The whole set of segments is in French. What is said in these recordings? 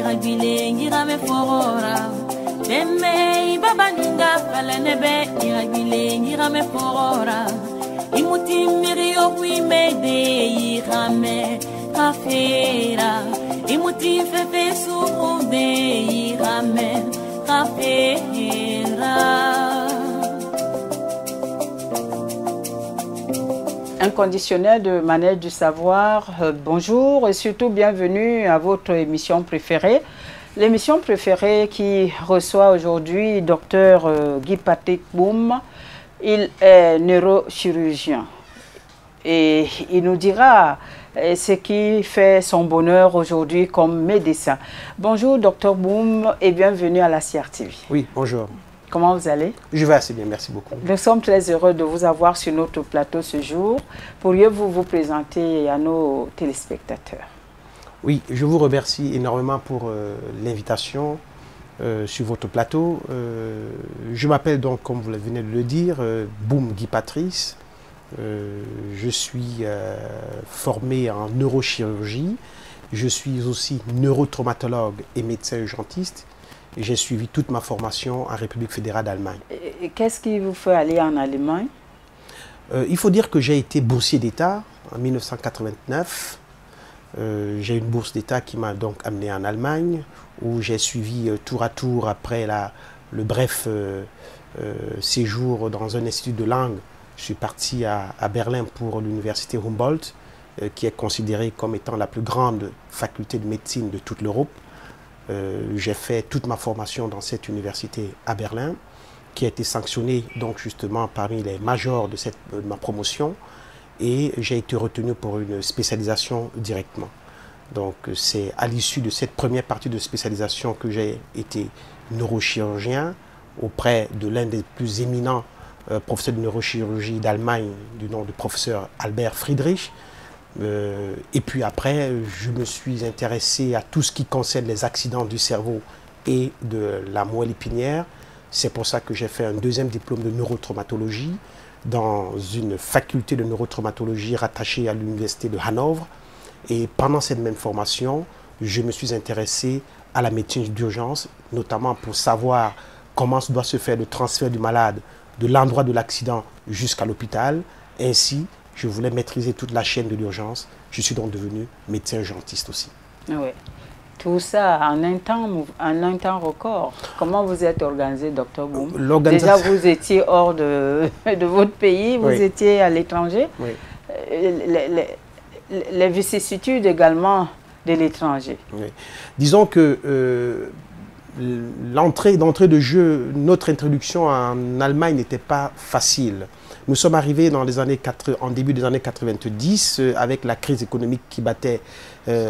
iragile ngirame forora deme babanunga falanebe iragile ngirame forora imuti mirio kuimede irame kafera imuti fefe suude irame kafera. Inconditionnel de manège du savoir, bonjour et surtout bienvenue à votre émission préférée. L'émission préférée qui reçoit aujourd'hui Dr Guy Patrick Boum. Il est neurochirurgien et il nous dira ce qui fait son bonheur aujourd'hui comme médecin. Bonjour Dr Boum et bienvenue à la CRTV. Oui, bonjour. Comment vous allez? Je vais assez bien, merci beaucoup. Nous sommes très heureux de vous avoir sur notre plateau ce jour. Pourriez-vous vous présenter à nos téléspectateurs? Oui, je vous remercie énormément pour l'invitation sur votre plateau. Je m'appelle donc, comme vous venez de le dire, Boum Guy Patrice. Je suis formé en neurochirurgie. Je suis aussi neurotraumatologue et médecin urgentiste. J'ai suivi toute ma formation en République fédérale d'Allemagne. Qu'est-ce qui vous fait aller en Allemagne? Il faut dire que j'ai été boursier d'État en 1989. J'ai une bourse d'État qui m'a donc amené en Allemagne, où j'ai suivi tour à tour après le bref séjour dans un institut de langue. Je suis parti à Berlin pour l'université Humboldt, qui est considérée comme étant la plus grande faculté de médecine de toute l'Europe. J'ai fait toute ma formation dans cette université à Berlin, qui a été sanctionnée donc justement parmi les majors de ma promotion, et j'ai été retenu pour une spécialisation directement. Donc c'est à l'issue de cette première partie de spécialisation que j'ai été neurochirurgien auprès de l'un des plus éminents professeurs de neurochirurgie d'Allemagne, du nom de professeur Albert Friedrich. Et puis après, je me suis intéressé à tout ce qui concerne les accidents du cerveau et de la moelle épinière. C'est pour ça que j'ai fait un deuxième diplôme de neurotraumatologie dans une faculté de neurotraumatologie rattachée à l'université de Hanovre. Et pendant cette même formation, je me suis intéressé à la médecine d'urgence, notamment pour savoir comment doit se faire le transfert du malade de l'endroit de l'accident jusqu'à l'hôpital. Ainsi, je voulais maîtriser toute la chaîne de l'urgence. Je suis donc devenu médecin urgentiste aussi. Oui. Tout ça en un temps record. Comment vous êtes organisé, Dr Boum? Déjà, vous étiez hors de votre pays, vous étiez à l'étranger. Oui. Les vicissitudes également de l'étranger. Oui. Disons que l'entrée de jeu, notre introduction en Allemagne n'était pas facile. Nous sommes arrivés dans en début des années 90 avec la crise économique qui battait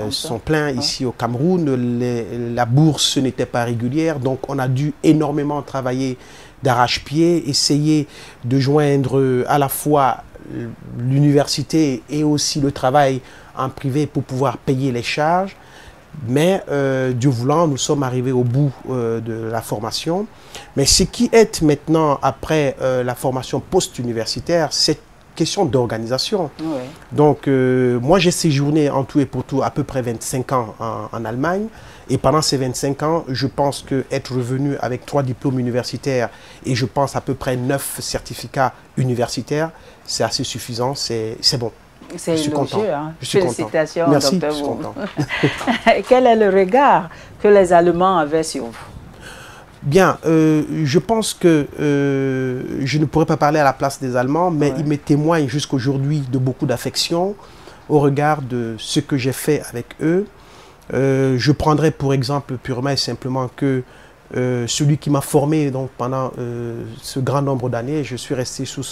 son plein ici au Cameroun. La bourse n'était pas régulière, donc on a dû énormément travailler d'arrache-pied, essayer de joindre à la fois l'université et aussi le travail en privé pour pouvoir payer les charges. Mais Dieu voulant, nous sommes arrivés au bout de la formation. Mais ce qui est maintenant, après la formation post-universitaire, c'est question d'organisation. Oui. Donc, moi, j'ai séjourné en tout et pour tout à peu près 25 ans en Allemagne. Et pendant ces 25 ans, je pense qu'être revenu avec 3 diplômes universitaires et je pense à peu près 9 certificats universitaires, c'est assez suffisant, c'est bon. C'est élogieux, hein? Félicitations, Merci, Dr Boum. Quel est le regard que les Allemands avaient sur vous? Bien, je pense que je ne pourrais pas parler à la place des Allemands, mais ils me témoignent jusqu'aujourd'hui de beaucoup d'affection au regard de ce que j'ai fait avec eux. Je prendrai pour exemple purement et simplement que celui qui m'a formé donc, pendant ce grand nombre d'années, je suis resté sous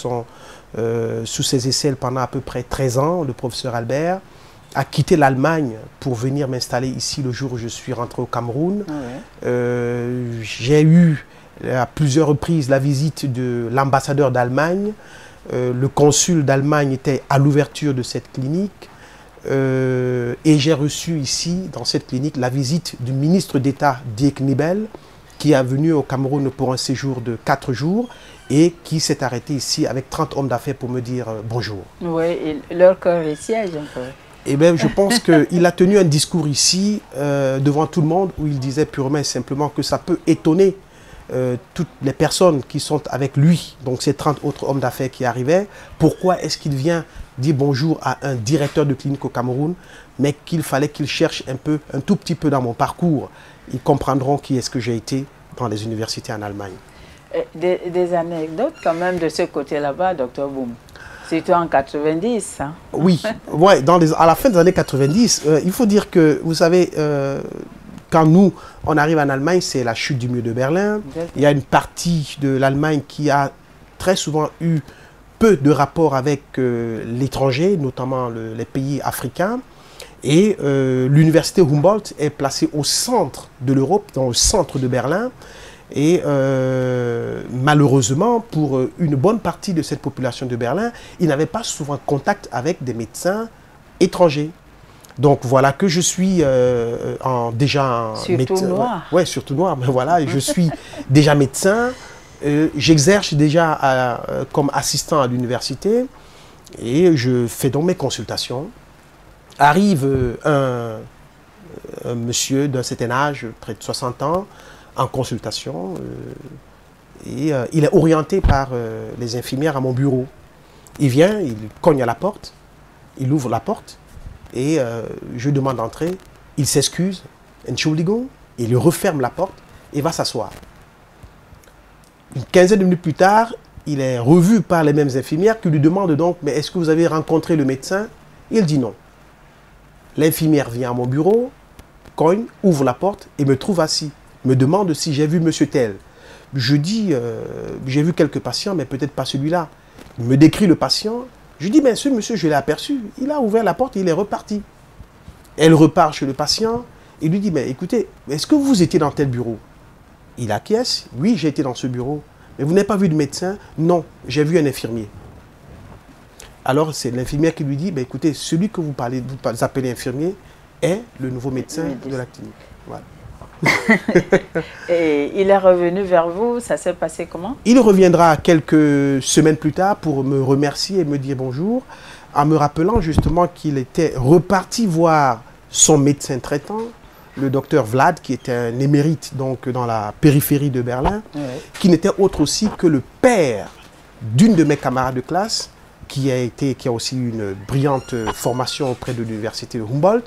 ses aisselles pendant à peu près 13 ans, le professeur Albert a quitté l'Allemagne pour venir m'installer ici le jour où je suis rentré au Cameroun. J'ai eu à plusieurs reprises la visite de l'ambassadeur d'Allemagne. Le consul d'Allemagne était à l'ouverture de cette clinique. Et j'ai reçu ici, dans cette clinique, la visite du ministre d'État Dirk Nibel, qui est venu au Cameroun pour un séjour de 4 jours et qui s'est arrêté ici avec 30 hommes d'affaires pour me dire bonjour. Oui, et leur cœur y siège un peu. Eh bien, je pense qu'il a tenu un discours ici, devant tout le monde, où il disait purement et simplement que ça peut étonner toutes les personnes qui sont avec lui, donc ces 30 autres hommes d'affaires qui arrivaient. Pourquoi est-ce qu'il vient dire bonjour à un directeur de clinique au Cameroun, mais qu'il fallait qu'il cherche un tout petit peu dans mon parcours. Ils comprendront qui est-ce que j'ai été dans les universités en Allemagne. Des anecdotes quand même de ce côté là-bas, Dr Boum. C'était en 90, hein? Oui, ouais, à la fin des années 90, il faut dire que, vous savez, quand nous, on arrive en Allemagne, c'est la chute du mur de Berlin. Il y a une partie de l'Allemagne qui a très souvent eu peu de rapport avec l'étranger, notamment les pays africains. Et l'université Humboldt est placée au centre de l'Europe, dans le centre de Berlin. Et malheureusement, pour une bonne partie de cette population de Berlin, ils n'avaient pas souvent contact avec des médecins étrangers. Donc voilà que je suis déjà surtout noir. Ouais, surtout noir, mais voilà, je suis déjà médecin. J'exerce déjà comme assistant à l'université et je fais donc mes consultations. Arrive un monsieur d'un certain âge, près de 60 ans, en consultation et il est orienté par les infirmières à mon bureau. Il vient, il cogne à la porte, il ouvre la porte et je demande d'entrer. Il s'excuse, Entschuldigung, il referme la porte et va s'asseoir. Une quinzaine de minutes plus tard, il est revu par les mêmes infirmières qui lui demandent donc, mais est-ce que vous avez rencontré le médecin? Il dit non. L'infirmière vient à mon bureau, cogne, ouvre la porte et me trouve assis. Me demande si j'ai vu monsieur tel. Je dis, j'ai vu quelques patients, mais peut-être pas celui-là. Il me décrit le patient. Je dis, mais ce monsieur, je l'ai aperçu. Il a ouvert la porte et il est reparti. Elle repart chez le patient et lui dit, mais écoutez, est-ce que vous étiez dans tel bureau? Il acquiesce. Oui, j'ai été dans ce bureau. Mais vous n'avez pas vu de médecin? Non, j'ai vu un infirmier. Alors, c'est l'infirmière qui lui dit, bah, écoutez, celui que vous appelez infirmier est le nouveau médecin de la clinique. Voilà. Et il est revenu vers vous, ça s'est passé comment? Il reviendra quelques semaines plus tard pour me remercier et me dire bonjour, en me rappelant justement qu'il était reparti voir son médecin traitant, le docteur Vlad, qui était un émérite donc dans la périphérie de Berlin, qui n'était autre aussi que le père d'une de mes camarades de classe, qui a aussi une brillante formation auprès de l'université de Humboldt.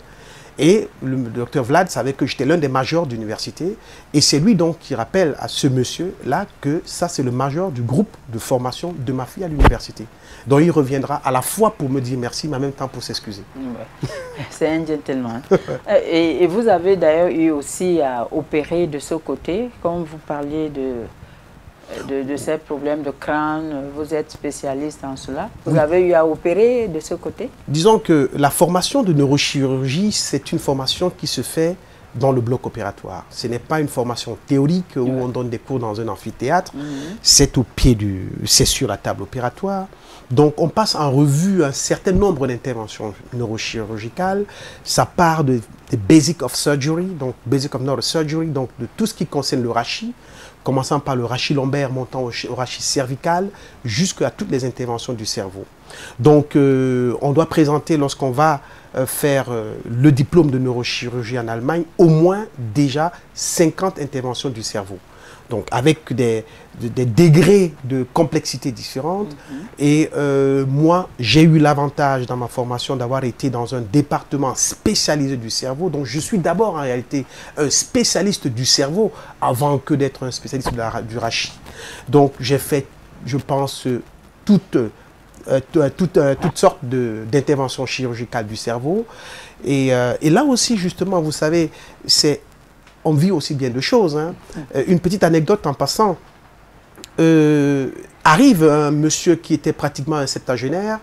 Et le docteur Vlad savait que j'étais l'un des majors d'université. Et c'est lui donc qui rappelle à ce monsieur-là que ça, c'est le major du groupe de formation de ma fille à l'université. Donc il reviendra à la fois pour me dire merci, mais en même temps pour s'excuser. Ouais. C'est un gentleman. Et vous avez d'ailleurs eu aussi à opérer de ce côté, comme vous parliez de ces problèmes de crâne, vous êtes spécialiste en cela. Vous avez eu à opérer de ce côté? Disons que la formation de neurochirurgie, c'est une formation qui se fait dans le bloc opératoire. Ce n'est pas une formation théorique où on donne des cours dans un amphithéâtre. C'est au pied c'est sur la table opératoire. Donc on passe en revue un certain nombre d'interventions neurochirurgicales. Ça part des Basic of Surgery, donc Basic of Neurosurgery, donc de tout ce qui concerne le rachis, commençant par le rachis lombaire, montant au rachis cervical, jusqu'à toutes les interventions du cerveau. Donc, on doit présenter, lorsqu'on va faire le diplôme de neurochirurgie en Allemagne, au moins déjà 50 interventions du cerveau. Donc, avec des degrés de complexité différentes. Et moi, j'ai eu l'avantage dans ma formation d'avoir été dans un département spécialisé du cerveau. Donc, je suis d'abord en réalité un spécialiste du cerveau avant que d'être un spécialiste du rachis. Donc, j'ai fait, je pense, toutes sortes d'interventions chirurgicales du cerveau. Et là aussi, justement, vous savez, on vit aussi bien de choses. Hein. Une petite anecdote en passant. Arrive un monsieur qui était pratiquement un septagénaire,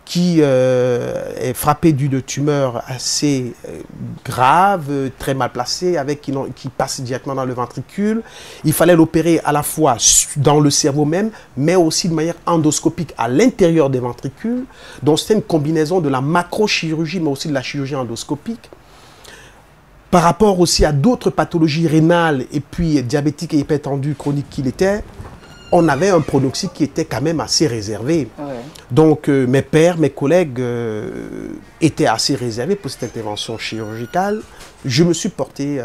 qui est frappé d'une tumeur assez grave, très mal placée, qui passe directement dans le ventricule. Il fallait l'opérer à la fois dans le cerveau même, mais aussi de manière endoscopique à l'intérieur des ventricules. Donc c'était une combinaison de la macrochirurgie, mais aussi de la chirurgie endoscopique. Par rapport aussi à d'autres pathologies rénales et puis diabétiques et hypertendues chroniques qu'il était, on avait un pronostic qui était quand même assez réservé. Donc, mes pairs, mes collègues étaient assez réservés pour cette intervention chirurgicale. Je me suis porté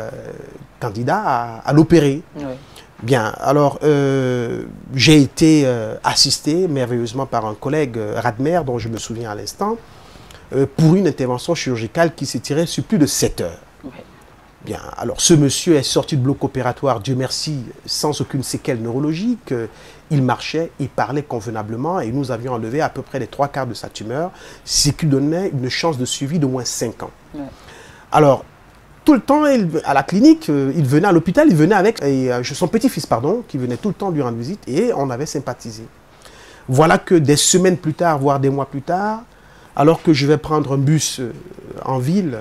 candidat à l'opérer. Oui. Bien, alors, j'ai été assisté merveilleusement par un collègue, Radmer, dont je me souviens à l'instant, pour une intervention chirurgicale qui s'étirait sur plus de 7 heures. Oui. Bien, alors ce monsieur est sorti du bloc opératoire, Dieu merci, sans aucune séquelle neurologique. Il marchait, il parlait convenablement et nous avions enlevé à peu près les 3/4 de sa tumeur, ce qui donnait une chance de suivi d'au moins 5 ans. Oui. Alors, tout le temps, à la clinique, il venait à l'hôpital, il venait avec son petit-fils, pardon, qui venait tout le temps lui rendre visite et on avait sympathisé. Voilà que des semaines plus tard, voire des mois plus tard, alors que je vais prendre un bus en ville,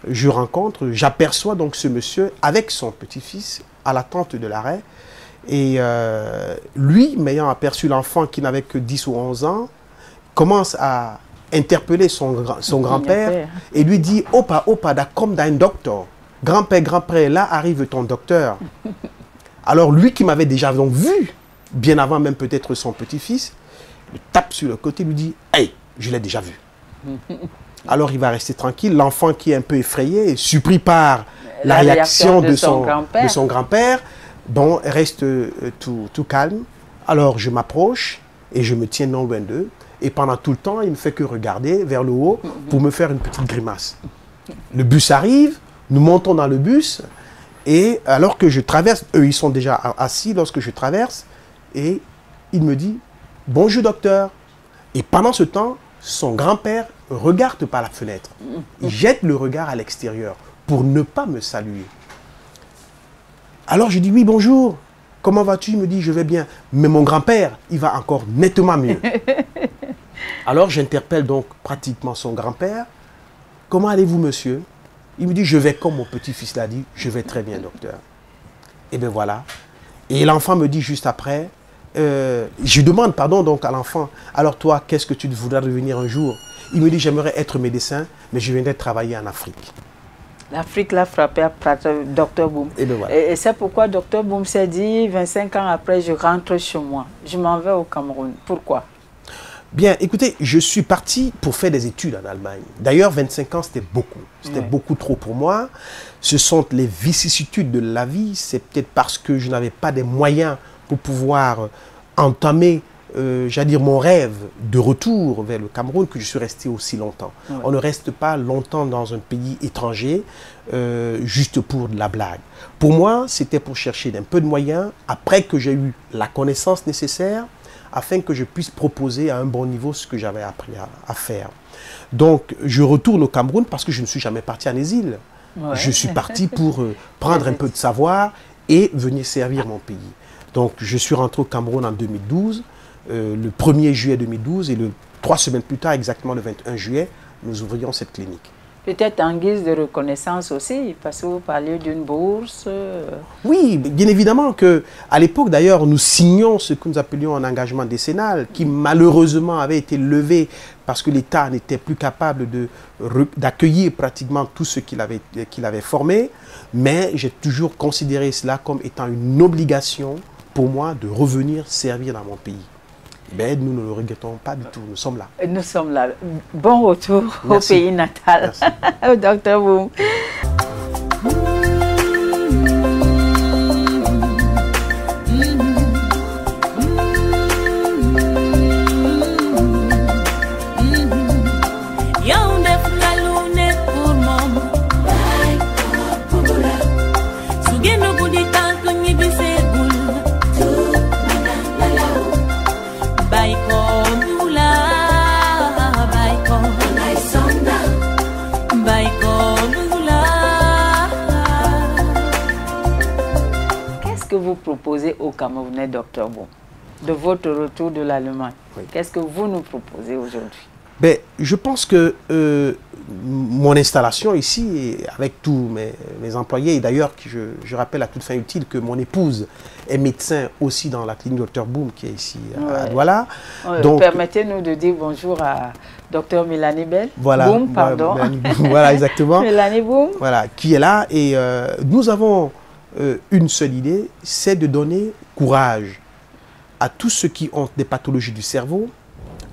j'aperçois donc ce monsieur avec son petit-fils à l'attente de l'arrêt. Et lui, m'ayant aperçu l'enfant qui n'avait que 10 ou 11 ans, commence à interpeller son grand-père et lui dit « Opa, opa, da kom dein docteur. Grand-père, là arrive ton docteur. » Alors lui qui m'avait déjà donc vu, bien avant même peut-être son petit-fils, le tape sur le côté et lui dit « Hey, je l'ai déjà vu. » Alors il va rester tranquille. L'enfant qui est un peu effrayé, surpris par la réaction de son grand-père, bon, reste tout calme. Alors je m'approche et je me tiens non loin d'eux. Et pendant tout le temps, il ne fait que regarder vers le haut pour me faire une petite grimace. Le bus arrive, nous montons dans le bus et alors que je traverse, eux ils sont déjà assis lorsque je traverse et il me dit « Bonjour docteur ». Et pendant ce temps, son grand-père regarde par la fenêtre. Il jette le regard à l'extérieur pour ne pas me saluer. Alors je dis « Oui, bonjour, comment vas-tu » Il me dit « Je vais bien ». Mais mon grand-père, il va encore nettement mieux. Alors j'interpelle donc pratiquement son grand-père. « Comment allez-vous, monsieur ?» Il me dit « Je vais comme mon petit-fils l'a dit, je vais très bien, docteur. » Et bien voilà. Et l'enfant me dit juste après, je demande pardon donc à l'enfant, « Alors toi, qu'est-ce que tu voudrais devenir un jour ?» Il me dit « J'aimerais être médecin, mais je viendrai travailler en Afrique. » L'Afrique l'a frappé à Dr Boom. Et, ben voilà. Et c'est pourquoi Dr Boom s'est dit, 25 ans après, je rentre chez moi. Je m'en vais au Cameroun. Pourquoi? Bien, écoutez, je suis parti pour faire des études en Allemagne. D'ailleurs, 25 ans, c'était beaucoup. C'était beaucoup trop pour moi. Ce sont les vicissitudes de la vie. C'est peut-être parce que je n'avais pas des moyens pour pouvoir entamer j'allais dire mon rêve de retour vers le Cameroun que je suis resté aussi longtemps. Ouais. On ne reste pas longtemps dans un pays étranger juste pour de la blague. Pour moi, c'était pour chercher un peu de moyens après que j'ai eu la connaissance nécessaire afin que je puisse proposer à un bon niveau ce que j'avais appris à faire. Donc, je retourne au Cameroun parce que je ne suis jamais parti en exil. Ouais. Je suis parti pour prendre un peu de savoir et venir servir mon pays. Donc, je suis rentré au Cameroun en 2012. Le 1er juillet 2012 et 3 semaines plus tard, exactement le 21 juillet, nous ouvrions cette clinique. Peut-être en guise de reconnaissance aussi, parce que vous parlez d'une bourse. Oui, bien évidemment qu'à l'époque d'ailleurs, nous signions ce que nous appelions un engagement décennal qui malheureusement avait été levé parce que l'État n'était plus capable d'accueillir pratiquement tout ce qu'il avait formé. Mais j'ai toujours considéré cela comme étant une obligation pour moi de revenir servir dans mon pays. Mais nous ne le regrettons pas du tout, nous sommes là. Nous sommes là. Bon retour Merci. Au pays natal. Merci. Dr Boom. Vous proposez aux Camerounais, Dr Boom, de votre retour de l'Allemagne? Oui. Qu'est-ce que vous nous proposez aujourd'hui? Ben, je pense que mon installation ici, avec tous mes employés, et d'ailleurs, je rappelle à toute fin utile que mon épouse est médecin aussi dans la clinique Dr Boom qui est ici à Douala. Donc, permettez-nous de dire bonjour à Dr Mélanie Bell. Voilà, Boom, pardon. Voilà, exactement. Mélanie Boom. Voilà, qui est là. Et nous avons une seule idée, c'est de donner courage à tous ceux qui ont des pathologies du cerveau,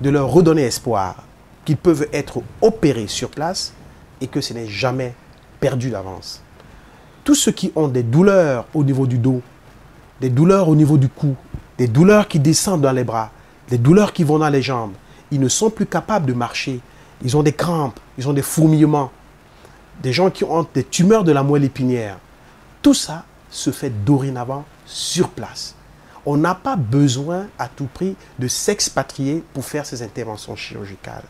de leur redonner espoir qu'ils peuvent être opérés sur place et que ce n'est jamais perdu d'avance. Tous ceux qui ont des douleurs au niveau du dos, des douleurs au niveau du cou, des douleurs qui descendent dans les bras, des douleurs qui vont dans les jambes, ils ne sont plus capables de marcher. Ils ont des crampes, ils ont des fourmillements. Des gens qui ont des tumeurs de la moelle épinière. Tout ça se fait dorénavant sur place. On n'a pas besoin à tout prix de s'expatrier pour faire ces interventions chirurgicales.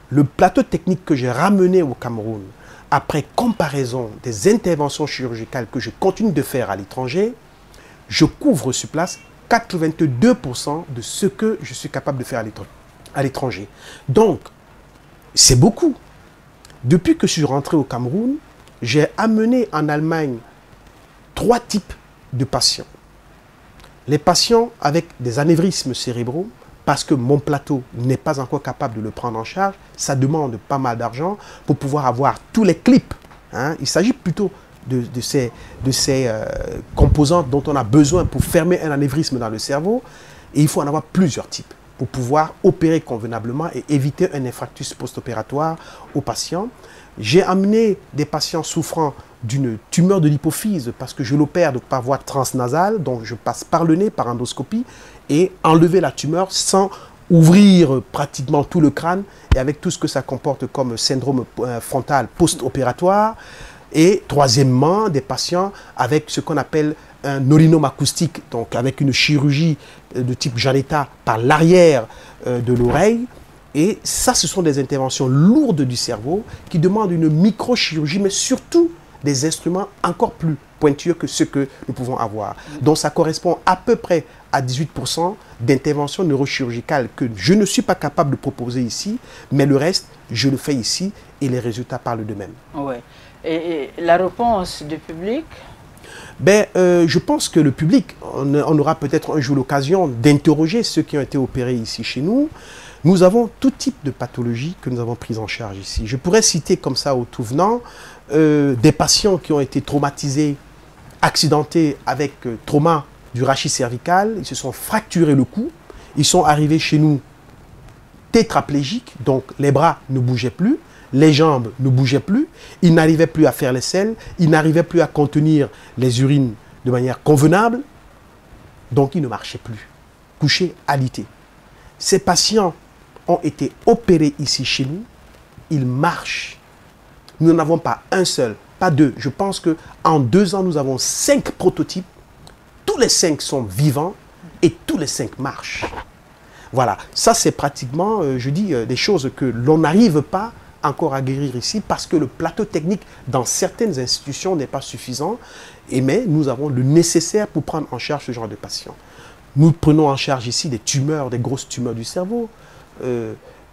Le plateau technique que j'ai ramené au Cameroun, après comparaison des interventions chirurgicales que je continue de faire à l'étranger, je couvre sur place 82% de ce que je suis capable de faire à l'étranger. Donc, c'est beaucoup. Depuis que je suis rentré au Cameroun, j'ai amené en Allemagne 3 types de patients. Les patients avec des anévrismes cérébraux, parce que mon plateau n'est pas encore capable de le prendre en charge, ça demande pas mal d'argent pour pouvoir avoir tous les clips. Hein. Il s'agit plutôt de ces composantes dont on a besoin pour fermer un anévrisme dans le cerveau. Et il faut en avoir plusieurs types pour pouvoir opérer convenablement et éviter un infarctus post-opératoire aux patients. J'ai amené des patients souffrant d'une tumeur de l'hypophyse parce que je l'opère par voie transnasale, donc je passe par le nez, par endoscopie, et enlever la tumeur sans ouvrir pratiquement tout le crâne et avec tout ce que ça comporte comme syndrome frontal post-opératoire. Et troisièmement, des patients avec ce qu'on appelle un orinome acoustique, donc avec une chirurgie de type Janetta par l'arrière de l'oreille. Et ça, ce sont des interventions lourdes du cerveau qui demandent une microchirurgie, mais surtout des instruments encore plus pointueux que ceux que nous pouvons avoir. Donc ça correspond à peu près à 18% d'interventions neurochirurgicales que je ne suis pas capable de proposer ici, mais le reste, je le fais ici et les résultats parlent d'eux-mêmes. Ouais. Et la réponse du public? Je pense que le public, on aura peut-être un jour l'occasion d'interroger ceux qui ont été opérés ici chez nous. Nous avons tout type de pathologies que nous avons prises en charge ici. Je pourrais citer comme ça au tout venant des patients qui ont été traumatisés, accidentés avec trauma du rachis cervical. Ils se sont fracturés le cou. Ils sont arrivés chez nous tétraplégiques, donc les bras ne bougeaient plus. Les jambes ne bougeaient plus, ils n'arrivaient plus à faire les selles, ils n'arrivaient plus à contenir les urines de manière convenable, donc ils ne marchaient plus, couchés, alités. Ces patients ont été opérés ici chez nous, ils marchent. Nous n'en avons pas un seul, pas deux. Je pense qu'en 2 ans, nous avons 5 prototypes, tous les 5 sont vivants et tous les 5 marchent. Voilà, ça c'est pratiquement, je dis, des choses que l'on n'arrive pas encore à guérir ici parce que le plateau technique dans certaines institutions n'est pas suffisant, mais nous avons le nécessaire pour prendre en charge ce genre de patients. Nous prenons en charge ici des tumeurs, des grosses tumeurs du cerveau.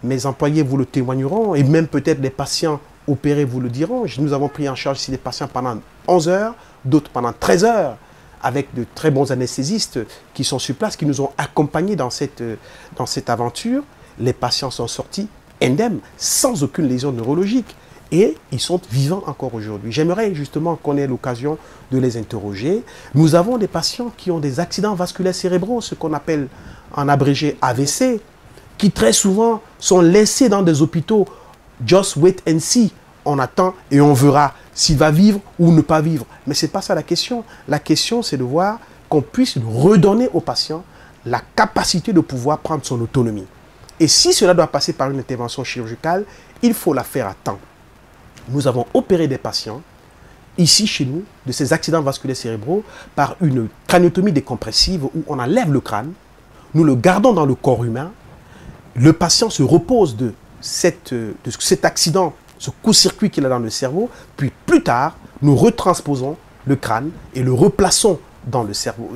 Mes employés vous le témoigneront et même peut-être les patients opérés vous le diront. Nous avons pris en charge ici des patients pendant 11 heures, d'autres pendant 13 heures avec de très bons anesthésistes qui sont sur place, qui nous ont accompagnés dans cette aventure. Les patients sont sortis indemnes, sans aucune lésion neurologique. Et ils sont vivants encore aujourd'hui. J'aimerais justement qu'on ait l'occasion de les interroger. Nous avons des patients qui ont des accidents vasculaires cérébraux, ce qu'on appelle en abrégé AVC, qui très souvent sont laissés dans des hôpitaux. Just wait and see. On attend et on verra s'il va vivre ou ne pas vivre. Mais ce n'est pas ça la question. La question, c'est de voir qu'on puisse redonner aux patients la capacité de pouvoir prendre son autonomie. Et si cela doit passer par une intervention chirurgicale, il faut la faire à temps. Nous avons opéré des patients, ici chez nous, de ces accidents vasculaires cérébraux par une craniotomie décompressive où on enlève le crâne, nous le gardons dans le corps humain, le patient se repose de cet accident, ce coup-circuit qu'il a dans le cerveau, puis plus tard, nous retransposons le crâne et le replaçons dans le cerveau,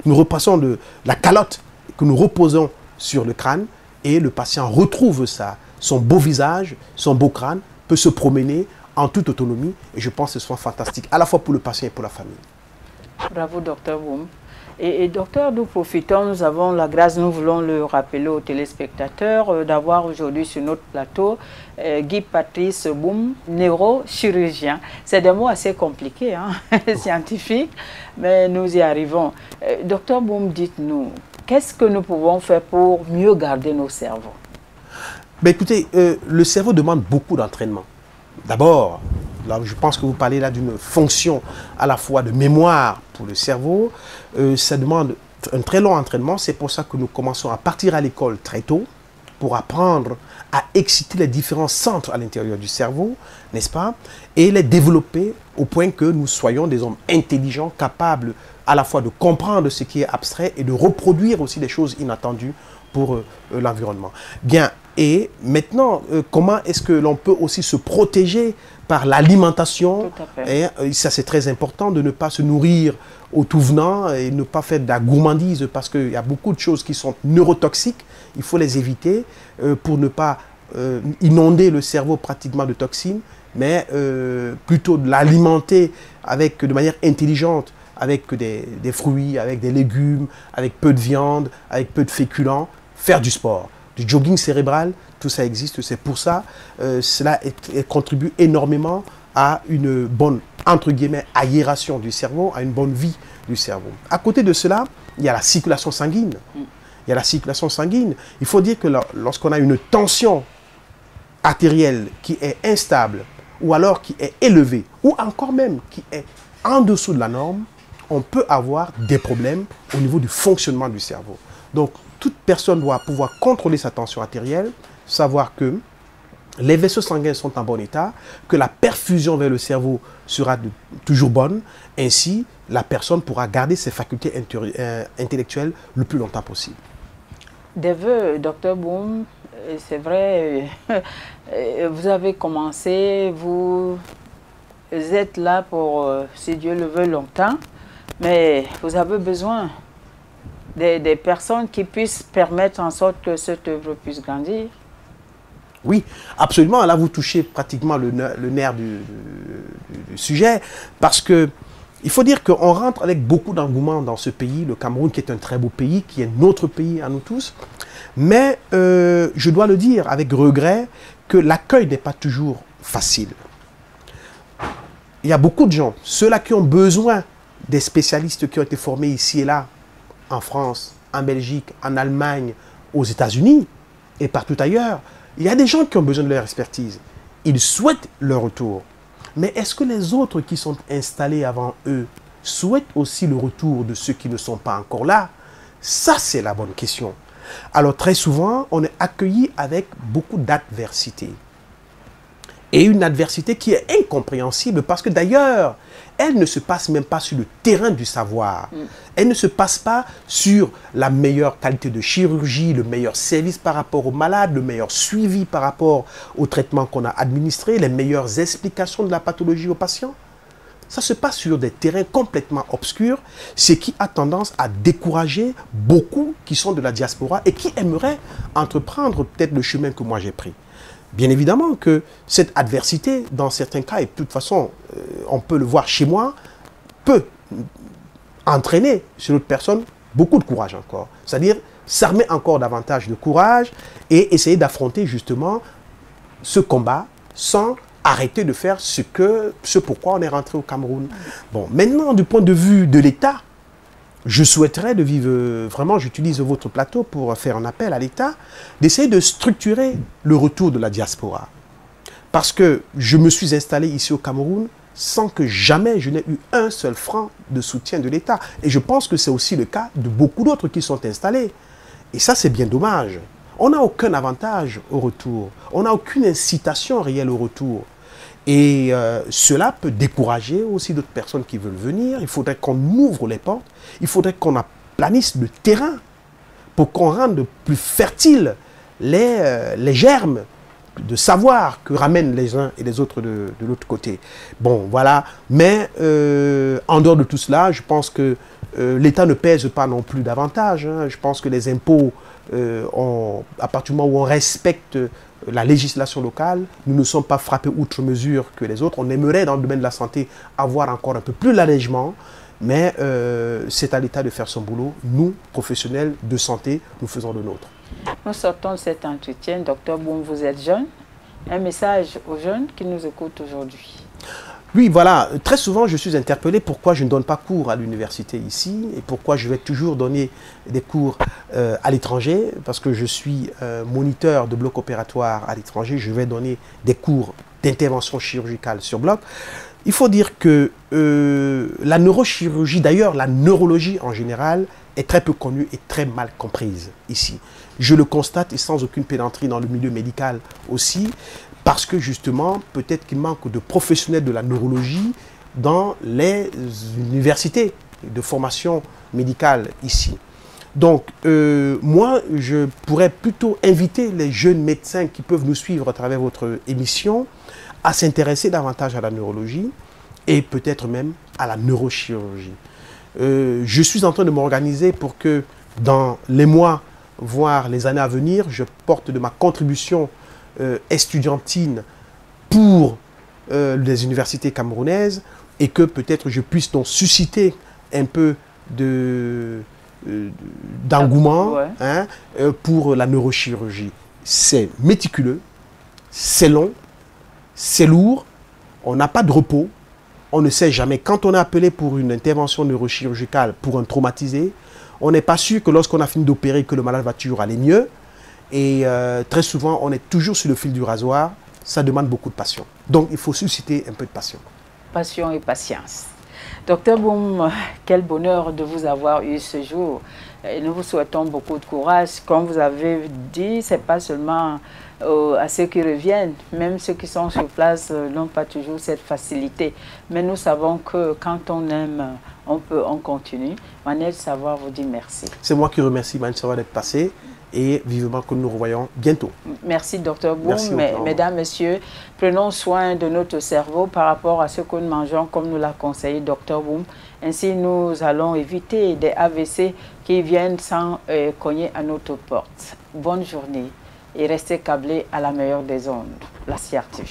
nous replaçons la calotte que nous reposons sur le crâne et le patient retrouve son beau visage, son beau crâne, peut se promener en toute autonomie et je pense que ce soit fantastique, à la fois pour le patient et pour la famille. Bravo, Dr Boum. Et docteur, nous profitons, nous avons la grâce, nous voulons le rappeler aux téléspectateurs, d'avoir aujourd'hui sur notre plateau Guy Patrice Boum, neurochirurgien. C'est des mots assez compliqués, hein, scientifiques, mais nous y arrivons. Docteur Boum, dites-nous, qu'est-ce que nous pouvons faire pour mieux garder nos cerveaux? Ben écoutez, le cerveau demande beaucoup d'entraînement. D'abord, là, je pense que vous parlez là d'une fonction à la fois de mémoire pour le cerveau. Ça demande un très long entraînement. C'est pour ça que nous commençons à partir à l'école très tôt pour apprendre à exciter les différents centres à l'intérieur du cerveau, n'est-ce pas? Et les développer au point que nous soyons des hommes intelligents, capables à la fois de comprendre ce qui est abstrait et de reproduire aussi des choses inattendues pour l'environnement. Bien, et maintenant, comment est-ce que l'on peut aussi se protéger par l'alimentation? Et ça, c'est très important de ne pas se nourrir au tout venant et ne pas faire de la gourmandise parce qu'il y a beaucoup de choses qui sont neurotoxiques. Il faut les éviter pour ne pas inonder le cerveau pratiquement de toxines, mais plutôt de l'alimenter de manière intelligente, avec des fruits, avec des légumes, avec peu de viande, avec peu de féculents, faire du sport. Du jogging cérébral, tout ça existe, c'est pour ça, cela contribue énormément à une bonne, entre guillemets, aération du cerveau, à une bonne vie du cerveau. À côté de cela, il y a la circulation sanguine. Il y a la circulation sanguine. Il faut dire que lorsqu'on a une tension artérielle qui est instable, ou alors qui est élevée, ou encore même qui est en dessous de la norme, on peut avoir des problèmes au niveau du fonctionnement du cerveau. Donc, toute personne doit pouvoir contrôler sa tension artérielle, savoir que les vaisseaux sanguins sont en bon état, que la perfusion vers le cerveau sera toujours bonne. Ainsi, la personne pourra garder ses facultés intellectuelles le plus longtemps possible. Des vœux, Dr Boum, c'est vrai, vous avez commencé, vous êtes là pour, si Dieu le veut, longtemps, mais vous avez besoin des personnes qui puissent permettre en sorte que cette œuvre puisse grandir. Oui, absolument. Là, vous touchez pratiquement le nerf du sujet, parce que il faut dire qu'on rentre avec beaucoup d'engouement dans ce pays, le Cameroun, qui est un très beau pays, qui est notre pays à nous tous. Mais je dois le dire avec regret que l'accueil n'est pas toujours facile. Il y a beaucoup de gens, ceux-là qui ont besoin des spécialistes qui ont été formés ici et là, en France, en Belgique, en Allemagne, aux États-Unis et partout ailleurs. Il y a des gens qui ont besoin de leur expertise. Ils souhaitent leur retour. Mais est-ce que les autres qui sont installés avant eux souhaitent aussi le retour de ceux qui ne sont pas encore là? Ça, c'est la bonne question. Alors, très souvent, on est accueilli avec beaucoup d'adversité. Et une adversité qui est incompréhensible parce que d'ailleurs, elle ne se passe même pas sur le terrain du savoir. Elle ne se passe pas sur la meilleure qualité de chirurgie, le meilleur service par rapport aux malades, le meilleur suivi par rapport au traitement qu'on a administré, les meilleures explications de la pathologie aux patients. Ça se passe sur des terrains complètement obscurs, ce qui a tendance à décourager beaucoup qui sont de la diaspora et qui aimeraient entreprendre peut-être le chemin que moi j'ai pris. Bien évidemment que cette adversité, dans certains cas, et de toute façon, on peut le voir chez moi, peut entraîner sur l'autre personne beaucoup de courage encore. C'est-à-dire s'armer encore davantage de courage et essayer d'affronter justement ce combat sans arrêter de faire ce pourquoi on est rentré au Cameroun. Bon, maintenant, du point de vue de l'État, je souhaiterais de vivre, vraiment, j'utilise votre plateau pour faire un appel à l'État, d'essayer de structurer le retour de la diaspora. Parce que je me suis installé ici au Cameroun sans que jamais je n'ai eu un seul franc de soutien de l'État. Et je pense que c'est aussi le cas de beaucoup d'autres qui sont installés. Et ça, c'est bien dommage. On n'a aucun avantage au retour. On n'a aucune incitation réelle au retour. Et cela peut décourager aussi d'autres personnes qui veulent venir. Il faudrait qu'on ouvre les portes. Il faudrait qu'on aplanisse le terrain pour qu'on rende plus fertiles les germes de savoir que ramènent les uns et les autres de l'autre côté. Bon, voilà. Mais en dehors de tout cela, je pense que l'État ne pèse pas non plus davantage. Hein. Je pense que les impôts, à partir du moment où on respecte la législation locale, nous ne sommes pas frappés outre mesure que les autres. On aimerait, dans le domaine de la santé, avoir encore un peu plus d'allègement, mais c'est à l'État de faire son boulot. Nous, professionnels de santé, nous faisons le nôtre. Nous sortons de cet entretien. Dr Boum, vous êtes jeune. Un message aux jeunes qui nous écoutent aujourd'hui. Oui, voilà. Très souvent, je suis interpellé pourquoi je ne donne pas cours à l'université ici et pourquoi je vais toujours donner des cours à l'étranger. Parce que je suis moniteur de bloc opératoire à l'étranger. Je vais donner des cours d'intervention chirurgicale sur bloc. Il faut dire que la neurochirurgie, d'ailleurs la neurologie en général, est très peu connue et très mal comprise ici. Je le constate et sans aucune pédanterie dans le milieu médical aussi. Parce que justement, peut-être qu'il manque de professionnels de la neurologie dans les universités de formation médicale ici. Donc, moi, je pourrais plutôt inviter les jeunes médecins qui peuvent nous suivre à travers votre émission à s'intéresser davantage à la neurologie et peut-être même à la neurochirurgie. Je suis en train de m'organiser pour que dans les mois, voire les années à venir, je porte de ma contribution estudiantine pour les universités camerounaises et que peut-être je puisse donc susciter un peu d'engouement pour la neurochirurgie. C'est méticuleux, c'est long, c'est lourd, on n'a pas de repos, on ne sait jamais. Quand on est appelé pour une intervention neurochirurgicale pour un traumatisé, on n'est pas sûr que lorsqu'on a fini d'opérer que le malade va toujours aller mieux. Et très souvent, on est toujours sur le fil du rasoir. Ça demande beaucoup de passion. Donc, il faut susciter un peu de passion. Passion et patience. Docteur Boum, quel bonheur de vous avoir eu ce jour. Et nous vous souhaitons beaucoup de courage. Comme vous avez dit, ce n'est pas seulement à ceux qui reviennent, même ceux qui sont sur place n'ont pas toujours cette facilité. Mais nous savons que quand on aime, on continue. Manel Savoir vous dit merci. C'est moi qui remercie Manel Savoir d'être passé. Et vivement que nous nous revoyons bientôt. Merci, Dr Boum. Mesdames, Messieurs, prenons soin de notre cerveau par rapport à ce que nous mangeons, comme nous l'a conseillé Dr Boum. Ainsi, nous allons éviter des AVC qui viennent sans cogner à notre porte. Bonne journée et restez câblés à la meilleure des ondes, la CRTV.